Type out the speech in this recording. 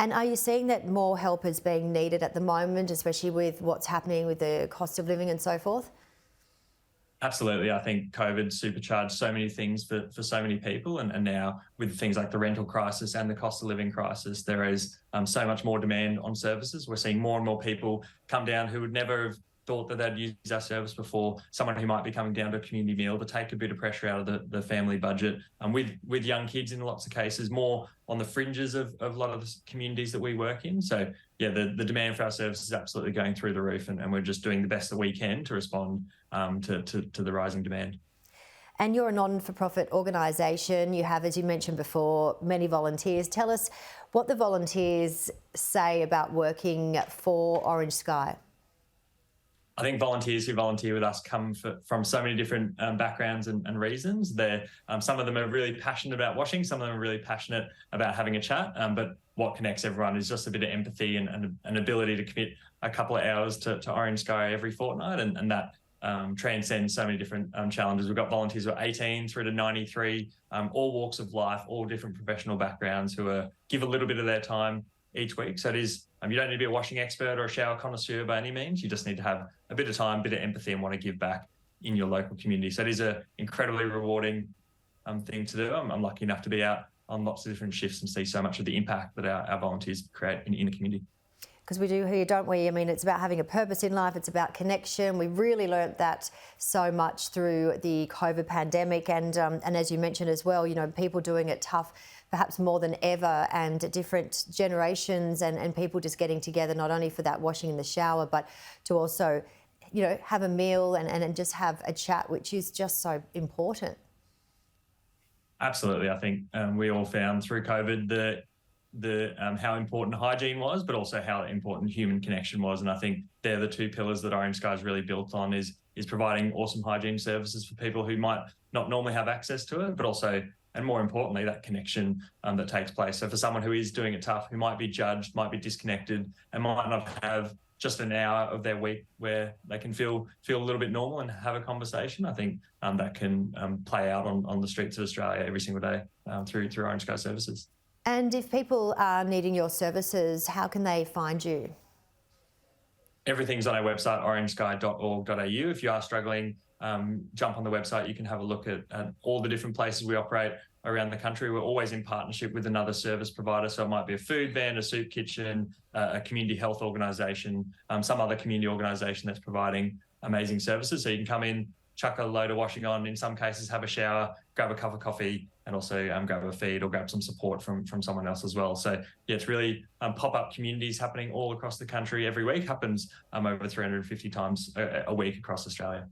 And are you seeing that more help is being needed at the moment, especially with what's happening with the cost of living and so forth? Absolutely. I think COVID supercharged so many things for so many people. And now with things like the rental crisis and the cost of living crisis, there is so much more demand on services. We're seeing more and more people come down who would never have thought that they'd use our service before, someone who might be coming down to a community meal to take a bit of pressure out of the family budget. With young kids in lots of cases, more on the fringes of a lot of the communities that we work in. So yeah, the demand for our services is absolutely going through the roof, and we're just doing the best that we can to respond to the rising demand. And you're a non-for-profit organisation. You have, as you mentioned before, many volunteers. Tell us what the volunteers say about working for Orange Sky. I think volunteers who volunteer with us come from so many different backgrounds and reasons. Some of them are really passionate about washing, some of them are really passionate about having a chat, but what connects everyone is just a bit of empathy and an ability to commit a couple of hours to Orange Sky every fortnight, and that transcends so many different challenges. We've got volunteers who are 18 through to 93, all walks of life, all different professional backgrounds, who give a little bit of their time each week. So it is, you don't need to be a washing expert or a shower connoisseur by any means. You just need to have a bit of time, a bit of empathy, and want to give back in your local community. So it is an incredibly rewarding thing to do. I'm lucky enough to be out on lots of different shifts and see so much of the impact that our volunteers create in the community. Because we do here, don't we? I mean, it's about having a purpose in life. It's about connection. We really learnt that so much through the COVID pandemic, and as you mentioned as well, people doing it tough, perhaps more than ever, and different generations and people just getting together, not only for that washing in the shower, but to also, have a meal and just have a chat, which is just so important. Absolutely. I think we all found through COVID how important hygiene was, but also how important human connection was. And I think they're the two pillars that Orange Sky is really built on, is providing awesome hygiene services for people who might not normally have access to it, but also, and more importantly, that connection that takes place. So for someone who is doing it tough, who might be judged, might be disconnected, and might not have just an hour of their week where they can feel a little bit normal and have a conversation, I think that can play out on the streets of Australia every single day through Orange Sky services. And if people are needing your services, how can they find you? Everything's on our website, orangesky.org.au. If you are struggling, jump on the website. You can have a look at all the different places we operate around the country. We're always in partnership with another service provider. So it might be a food van, a soup kitchen, a community health organisation, some other community organisation that's providing amazing services. So you can come in, chuck a load of washing on, in some cases have a shower, grab a cup of coffee, and also grab a feed or grab some support from someone else as well. So yeah, it's really pop-up communities happening all across the country every week. Happens over 350 times a week across Australia.